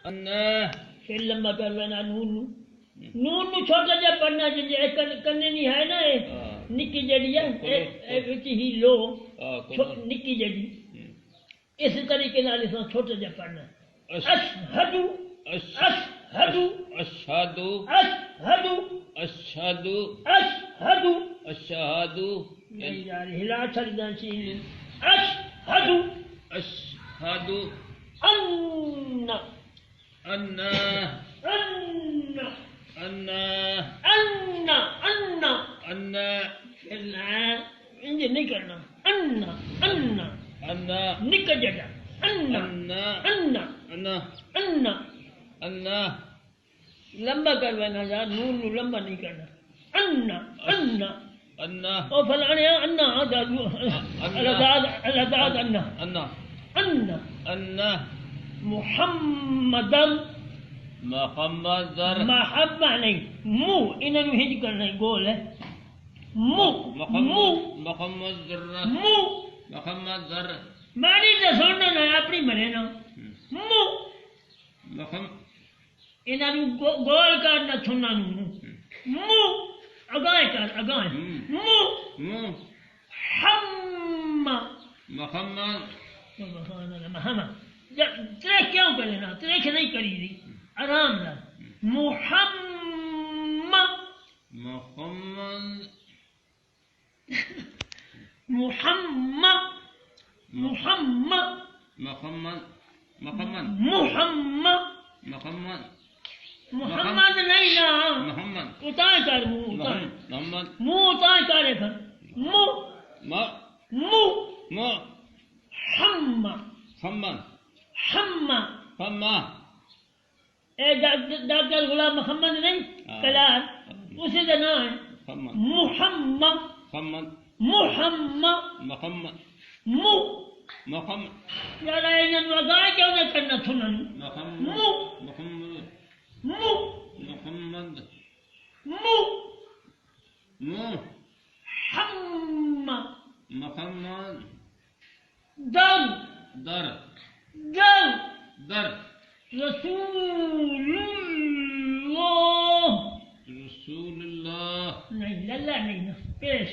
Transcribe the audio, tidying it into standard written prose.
ان پھر لمبا کر لینا نون نون نو چھوٹا جا پڑھنا جے کرنے نہیں ہے نا نکی جڑی ہے وچ ہی لو نکی جڑی اس طریقے نال اس چھوٹا جا پڑھنا اشہد اشہد اشہد اشہد اشہد اشہد اشہد نہیں یار ہلا چھڑنا چاہیے اشہد اشہد ان ان ان ان ان ان ان انج نہیں کرنا ان ان ان نک جڑا ان ان ان ان ان ان لمبا کر لینا یار نون نو لمبا نہیں کرنا ان ان ان او فلانے ان الاداد ان ان ان ان محمد محمد محبہ نہیں منہ انہوں نے ہج کرنا ہے گول ہے منہ منہ محمد ذرہ منہ محمد ذرہ ماری تو سننا نہ اپنی مرے نا منہ انہوں نے گول کرنا سننا منہ اگائے کر اگائے منہ ہم محمد سبحان اللہ محمد ترے کیوں کرے نا ترے کے نہیں کری دی آرام نہ محمد محمد محمد محمد محمد محمد محمد محمد محمد نہیں نا محمد اتائے کر منہ اتائے محمد منہ اتائے کرے کر منہ منہ ہم محمد ہم محمد اے ڈاکٹر غلام محمد نہیں کلار اسی کا نام ہے محمد محمد محمد محمد محمد یار انہوں اگائے کیوں نہ کرنا سنن محمد محمد محمد ہم محمد در در در در رسول اللہ رسول اللہ نہیں للہ نہیں نا پیش